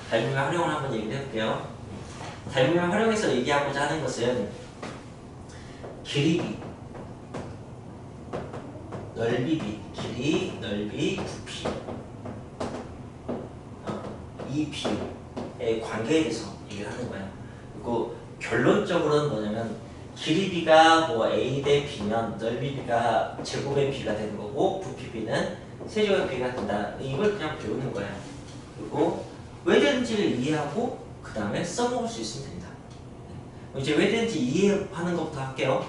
닮음의 활용을 한번 얘기를 해볼게요. 닮음의 활용에서 얘기하고자 하는 것은 길이, 넓이, 길이, 넓이, 부피 이 비율의 관계에 대해서 얘기를 하는 거예요. 그리고 결론적으로는 뭐냐면 길이비가 뭐 A 대 B면 넓이비가 제곱의 B가 되는 거고 부피비는 세제곱의 B가 된다. 이걸 그냥 배우는 거예요. 그리고 왜 되는지를 이해하고 그 다음에 써먹을 수 있으면 됩니다. 이제 왜 되는지 이해하는 것부터 할게요.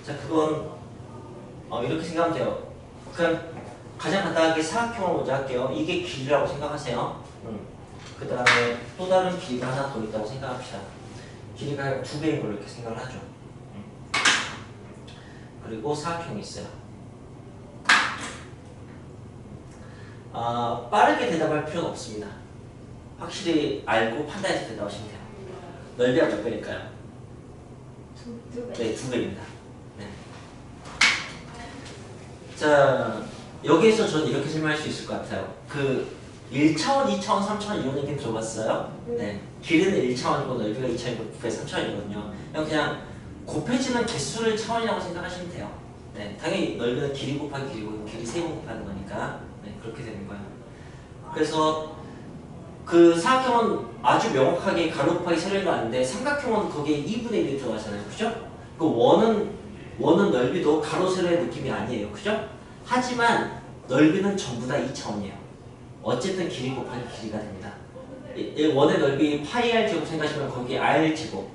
자, 그건 이렇게 생각하면 돼요. 그냥 가장 간단하게 사각형을 먼저 할게요. 이게 길이라고 생각하세요. 그 다음에 또 다른 길이가 하나 더 있다고 생각합시다. 길이가 2배인 걸로 이렇게 생각을 하죠. 그리고 사각형이 있어요. 빠르게 대답할 필요는 없습니다. 확실히 알고 판단해서 대답하시면 돼요. 넓이가 몇 배일까요? 2배. 네, 2배입니다. 네. 자, 여기에서 저는 이렇게 설명할 수 있을 것 같아요. 그 1차원, 2차원, 3차원 이런 얘기 들어봤어요? 네. 길이는 1차원이고 넓이가 2차원이고 부피가 3차원이거든요. 그냥 곱해지는 개수를 차원이라고 생각하시면 돼요. 네. 당연히 넓이는 길이 곱하기 길이고 길이 세번 곱하는 거니까 네, 그렇게 되는 거예요. 그래서 그 사각형은 아주 명확하게 가로 곱하기 세로인 거 아는데 삼각형은 거기에 2분의 1이 들어가잖아요. 그죠? 그 원은 넓이도 가로 세로의 느낌이 아니에요. 그죠? 하지만 넓이는 전부 다 2차원이에요. 어쨌든 길이 곱하기 길이가 됩니다. 원의 넓이 파이 r 제곱 생각하시면 거기에 r 제곱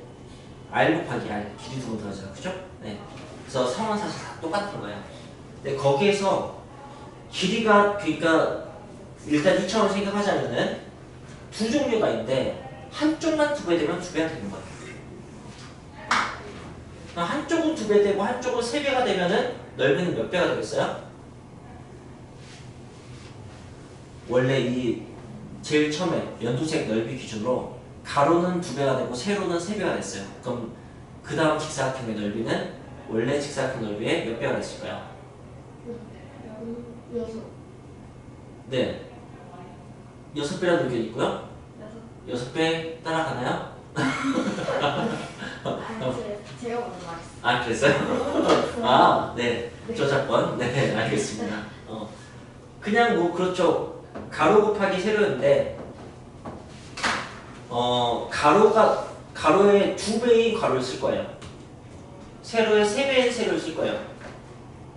r 곱하기 r 길이 2번 들어가잖아요. 그죠? 네. 그래서 상황은 사실 다 똑같은 거예요. 근데 거기에서 길이가 그러니까 일단 2차원을 생각하자면은 두 종류가 있는데 한쪽만 2배 되면 2배가 되는 거예요. 한쪽은 2배 되고 한쪽은 3배가 되면은 넓이는 몇 배가 되겠어요? 원래 이 제일 처음에 연두색 넓이 기준으로 가로는 2배가 되고 세로는 3배가 됐어요. 그럼 그 다음 직사각형의 넓이는 원래 직사각형 넓이의 몇 배가 됐을까요? 6. 네. 6배라는 의견이 있고요. 6배 따라가나요? 제가 먼저 말했어요. 아, 그랬어요? 네. 저작권. 네, 알겠습니다. 그냥 뭐 그렇죠. 가로 곱하기 세로인데 가로의 2배인 가로를 쓸 거예요. 세로의 3배인 세로를 쓸 거예요.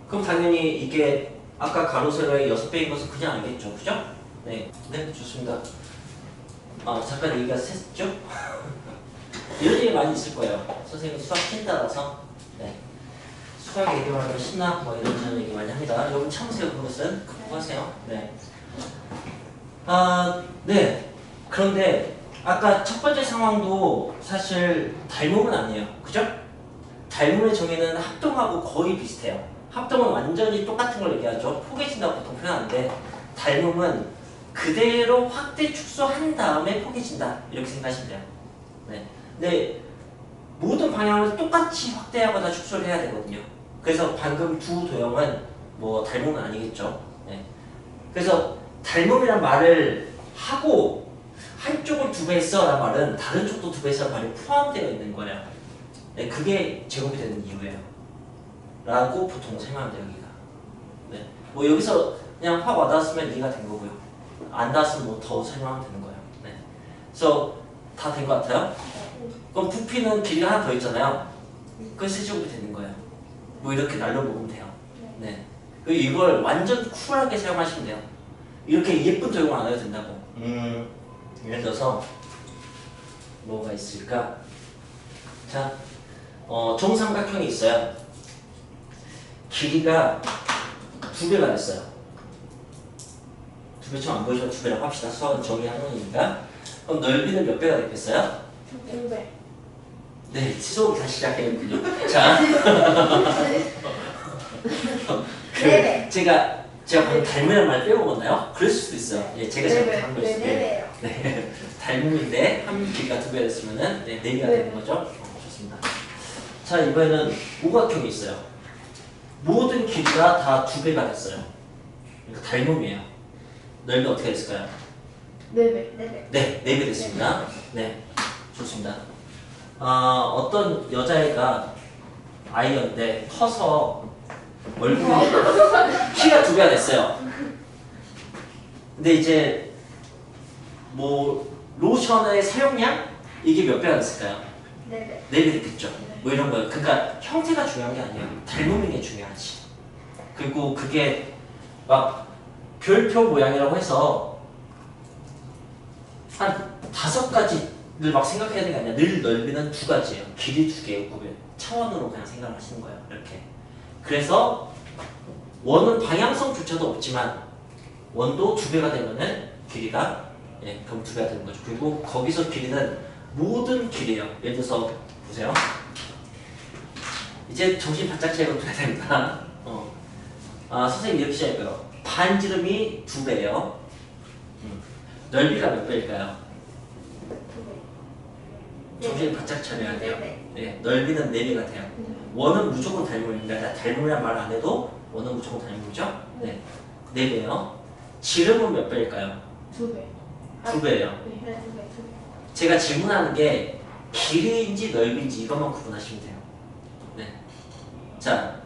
그럼 당연히 이게 아까 가로 세로의 6배인 것은 그냥 알겠죠. 그죠? 네. 네, 좋습니다. 잠깐 얘기가 샜죠? 이런 얘기 많이 있을 거예요. 선생님 수학 찐따라서. 네. 수학 얘기하면 신나 뭐 이런 얘기 많이 합니다. 여러분 참으세요. 그것은 극복하세요. 네. 네. 그런데 아까 첫 번째 상황도 사실 닮음은 아니에요. 그죠? 닮음의 정의는 합동하고 거의 비슷해요. 합동은 완전히 똑같은 걸 얘기하죠. 포개진다고 보통 표현하는데 닮음은 그대로 확대 축소한 다음에 포개진다. 이렇게 생각하시면 돼요. 네. 근데 모든 방향을 똑같이 확대하거나 축소를 해야 되거든요. 그래서 방금 두 도형은 뭐 닮음은 아니겠죠. 네. 그래서 닮음이란 말을 하고 한쪽을 2배 써 라는 말은 다른 쪽도 2배 써라는 말이 포함되어 있는 거예요. 네, 그게 제곱이 되는 이유예요. 라고 보통 설명합니다. 여기가. 네. 뭐 여기서 그냥 확 와닿았으면 이해가 된 거고요. 안 닿았으면 뭐 더 설명하면 되는 거예요. 네. 그래서 다 된 것 같아요? 그럼 부피는 길이가 하나 더 있잖아요. 그 세제곱이 되는 거예요. 뭐 이렇게 날려먹으면 돼요. 네. 이걸 완전 쿨하게 사용하시면 돼요. 이렇게 예쁜 도형을 안 해도 된다고. 예를 들어서 뭐가 있을까? 자, 정삼각형이 있어요. 길이가 2배가 됐어요. 2배 처음 안 보이시면 2배라고 합시다. 수학은 정의하는 거니까. 그럼 넓이는 몇 배가 되겠어요? 2배. 네, 수업을 다시 시작해야겠군요. 자, 네. 제가 방금 닮음이라는 말 빼먹었나요? 그럴 수도 있어요. 예, 제가 잘못한 걸 수도 있어요. 네, 닮음인데 한 길이가 2배가 됐으면은 4배가 되는 거죠. 좋습니다. 자, 이번에는 오각형이 있어요. 모든 길이가 다 2배가 됐어요. 그러니까 닮음이에요. 넓이 어떻게 됐을까요? 4배. 네, 4배 됐습니다. 네, 좋습니다. 어떤 여자애가 아이였는데 커서 얼굴이 키가 2배가 됐어요. 근데 이제 뭐 로션의 사용량 이게 몇 배가 됐을까요? 4배. 4배 됐겠죠. 뭐 이런 거예요. 그러니까 형태가 중요한 게 아니에요. 닮음인 게 중요하지. 그리고 그게 막 별표 모양이라고 해서 한 5가지를 막 생각해야 되는 게 아니라 늘 넓이는 2가지예요. 길이 2개예요. 구별 차원으로 그냥 생각을 하시는 거예요. 이렇게. 그래서 원은 방향성조차도 없지만 원도 2배가 되면은 길이가 그럼 2배가 되는 거죠. 그리고 거기서 길이는 모든 길이에요. 예를 들어서 보세요. 이제 정신 바짝 차리고 들어야 됩니다. 선생님 이렇게 시작할까요? 반지름이 2배예요. 넓이가 몇 배일까요? 2배. 정신 바짝 차려야 돼요. 네. 네, 넓이는 4배가 돼요. 원은 무조건 닮음입니다. 닮음이란 말 안 해도 원은 무조건 닮음이죠? 네, 4배예요. 지름은 몇 배일까요? 2배. 2배예요. 네, 2배. 제가 질문하는 게 길이인지 넓이인지 이것만 구분하시면 돼요. 네. 자,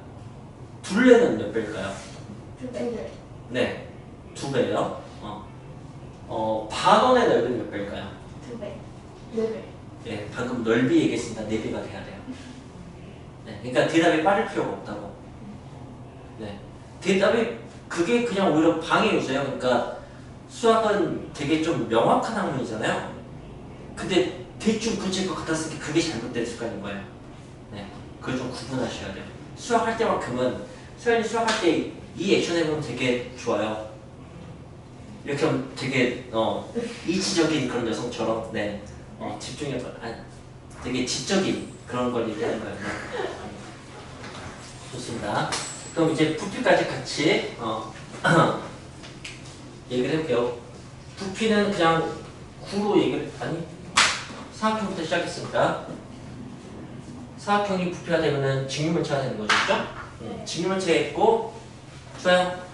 둘레는 몇 배일까요? 2배. 네, 2배예요. 반원의 넓이는 몇 배일까요? 2배. 4배. 네, 방금 넓이 얘기했으니까 4배가 돼야 돼요. 네, 그러니까 대답이 빠를 필요가 없다고. 네, 대답이 그게 그냥 오히려 방해 요소예요. 그러니까 수학은 되게 좀 명확한 학문이잖아요. 근데 대충 그칠 것 같았을 때 그게 잘못된 습관인 거예요. 네, 그걸 좀 구분하셔야 돼요. 수학할 때만큼은 소연이 수학할 때 이 액션 해보면 되게 좋아요. 이렇게 하면 되게 이지적인 그런 여성처럼 집중력 되게 지적인 그런 걸 얘기하는 거예요. 좋습니다. 그럼 이제 부피까지 같이 얘기를 해볼게요. 부피는 그냥 구로 얘기를 사각형부터 시작했으니까 사각형이 부피가 되면은 직육면체가 되는 거죠, 그죠? 직육면체가 있고 좋아요.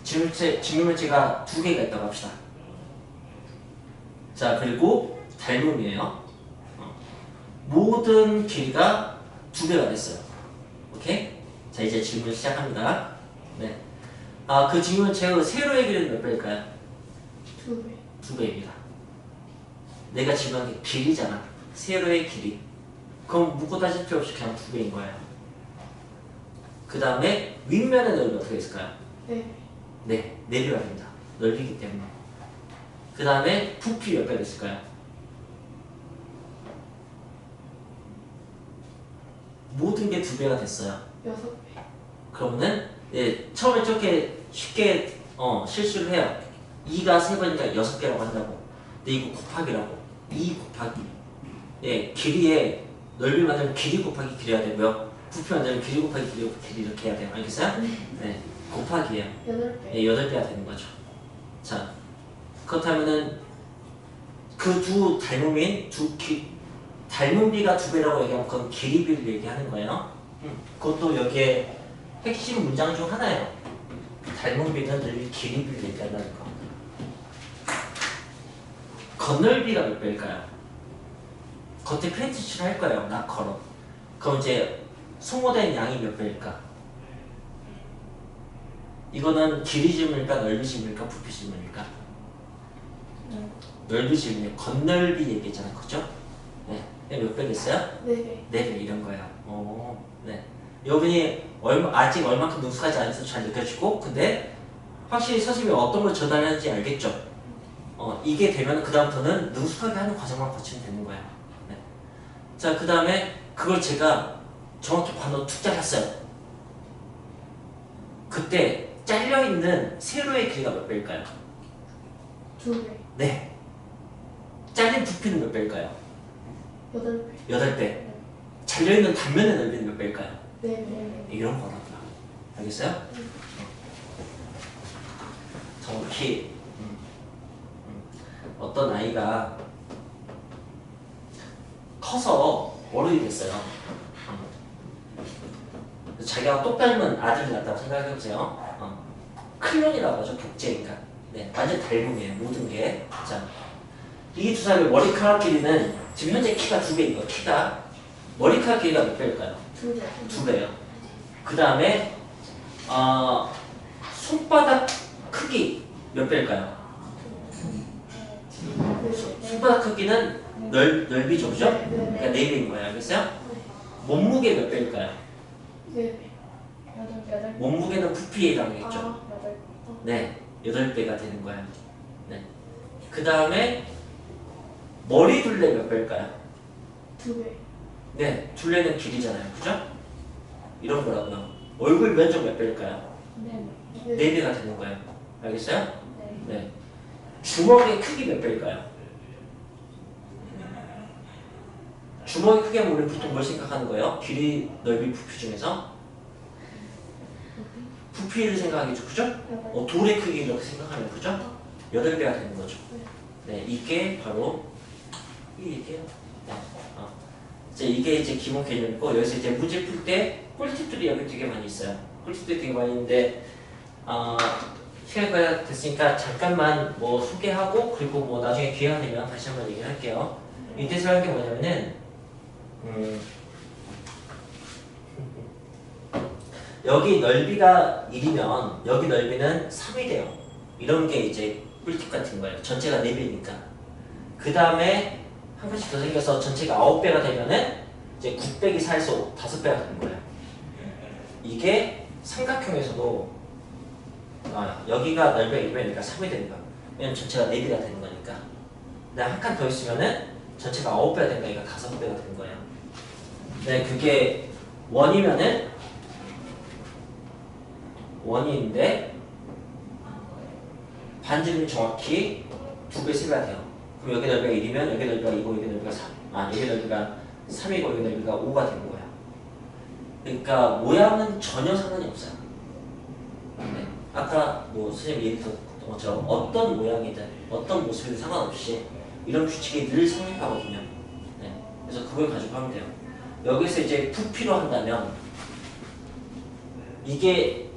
직육면체가 2개가 있다고 합시다. 자, 그리고 닮음이에요. 모든 길이가 2배가 됐어요. 오케이? 자, 이제 질문 시작합니다. 네. 그 직육면체의 세로의 길이는 몇 배일까요? 2배. 2배입니다. 내가 질문한 게 길이잖아. 세로의 길이. 그럼 묻고 따질 필요 없이 그냥 2배인 거예요. 그 다음에 윗면의 넓이 어떻게 있을까요? 4배. 네, 4배가 됩니다. 넓이기 때문에. 그 다음에 부피 몇 배가 됐을까요? 모든 게 2배가 됐어요. 6배. 그러면은 처음에 저렇게 쉽게 실수를 해요. 2가 3번이니까 6개라고 한다고. 근데 이거 곱하기라고. 2 곱하기. 길이에 넓이 만들면 길이 곱하기 길이야 되고요. 부피 만들면 길이 곱하기 길이 이렇게 해야 돼요. 알겠어요? 네, 곱하기예요. 8배. 8배가 되는 거죠. 자, 그렇다면은 그 두 닮음인 닮음비가 2배라고 얘기하면 그건 길이비를 얘기하는 거예요. 그것도 여기에 핵심 문장 중 하나예요. 닮음비는 늘 길이비를 얘기한다는 거. 건널비가 몇 배일까요? 겉에 페인트 칠할 거예요. 낙커로. 그럼 이제 소모된 양이 몇 배일까? 이거는 길이 질문일까? 넓이 질문일까? 부피 질문일까? 넓이 질문이에요. 건널비 얘기했잖아요. 그죠? 네. 몇 배 됐어요? 4배. 4배 이런 거예요. 네. 여러분이 아직 얼마큼 능숙하지 않아서 잘 느껴지고, 근데 확실히 선생님이 어떤 걸 전달하는지 알겠죠? 이게 되면 그다음부터는 능숙하게 하는 과정만 거치면 되는 거예요. 네. 자, 그 다음에 그걸 제가 정확히 반으로 툭 잘랐어요. 그때 잘려있는 세로의 길이가 몇 배일까요? 2배. 네. 잘린 부피는 몇 배일까요? 8배. 8배. 잘려있는 단면의 넓이는 몇 배일까요? 4배. 이런 거라고요. 알겠어요? 정확히 어떤 아이가 커서 어른이 됐어요. 자기가 똑 닮은 아들을 낳았다고 생각해보세요. 클론이라고 하죠. 복제인간. 네, 완전 닮음이에요. 모든 게. 자, 이 두 사람의 머리카락 길이는 지금 현재 키가 2배인 거예요. 키가 머리카락 길이가 몇 배일까요? 2배. 2배요. 그 다음에 손바닥 크기 몇 배일까요? 손바닥 크기는 넓이죠, 그죠? 그러니까 4배인 거예요. 알겠어요? 몸무게 몇 배일까요? 4배. 8배. 몸무게는 부피에 해당하겠죠. 8배. 네, 8배가 되는 거예요. 네. 그 다음에 머리 둘레 몇 배일까요? 2배. 네, 둘레는 길이잖아요. 그죠? 이런 거라고요. 얼굴 면적 몇 배일까요? 4배. 4배가 되는 거예요. 알겠어요? 네. 네. 주먹의 크기 몇 배일까요? 주먹의 크기 하면 우리 보통 뭘 생각하는 거예요? 길이, 넓이, 부피 중에서? 부피를 생각하겠죠. 그죠? 돌의 크기 이렇게 생각하면 그죠? 8배가 되는 거죠. 네, 이게 바로 이게요. 네. 이제 이게 이제 기본 개념이고 여기서 이제 문제 풀 때 꿀팁들이 여기 되게 많이 있어요. 꿀팁들이 되게 많이 있는데 시간이 됐으니까 잠깐만 뭐 소개하고 그리고 뭐 나중에 기회가 되면 다시 한번 얘기를 할게요. 이때서 할 게 뭐냐면은 여기 넓이가 1이면 여기 넓이는 3이 돼요. 이런 게 이제 꿀팁 같은 거예요. 전체가 4배니까. 그 다음에 한 번씩 더 생겨서 전체가 9배가 되면은 이제 9 빼기 4에서 5배가 되는 거예요. 이게 삼각형에서도 여기가 넓이가 1이면 여기가 3이 되는 거야. 왜냐면 전체가 4배가 되는 거니까. 근데 한 칸 더 있으면은 전체가 9배가 되는 거니까 5배가 되는 거예요. 네, 그게 원이면은 원인데 반지름이 정확히 2배, 3배가 돼요. 그럼 여기 넓이가 1이면 여기 넓이가 2고 여기 넓이가 3. 여기 넓이가 3이고 여기 넓이가 5가 되는 거예요. 그러니까 모양은 전혀 상관이 없어요. 네. 아까 뭐 선생님 얘기 들었던 것처럼 어떤 모양이든 어떤 모습이든 상관없이 이런 규칙이 늘 성립하거든요. 네. 그래서 그걸 가지고 하면 돼요. 여기서 이제 부피로 한다면 이게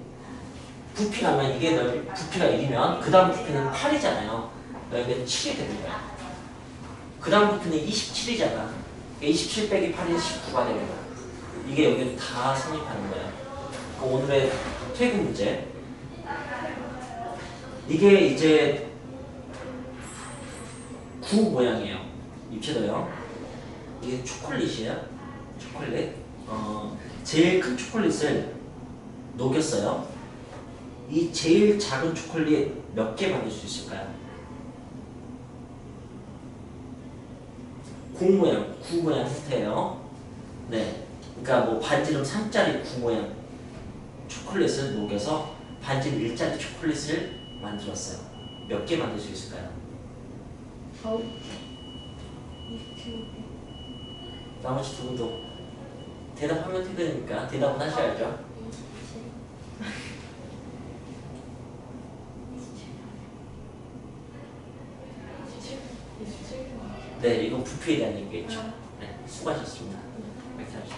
부피라면 이게 부피가 1이면 그 다음 부피는 8이잖아요. 여기는 7이 되는 거야. 그 다음 부피는 27이잖아. 27 빼기 8이 19가 되는 거야. 이게 여기 다 성립하는 거야. 오늘의 퇴근 문제. 이게 이제 구 모양이에요. 입체도요. 이게 초콜릿이에요. 초콜릿. 제일 큰 초콜릿을 녹였어요. 이 제일 작은 초콜릿 몇 개 만들 수 있을까요? 공 모양, 구 모양 형태예요. 네, 그러니까 뭐 반지름 3짜리 구 모양 초콜릿을 녹여서 반지름 1짜리 초콜릿을 만들었어요. 몇 개 만들 수 있을까요? 9개. 나머지 두 분도 대답하면 퇴근이니까 대답은 하셔야죠. 네, 이건 부피에 대한 얘기겠죠. 네, 수고하셨습니다. 이렇게 합시다.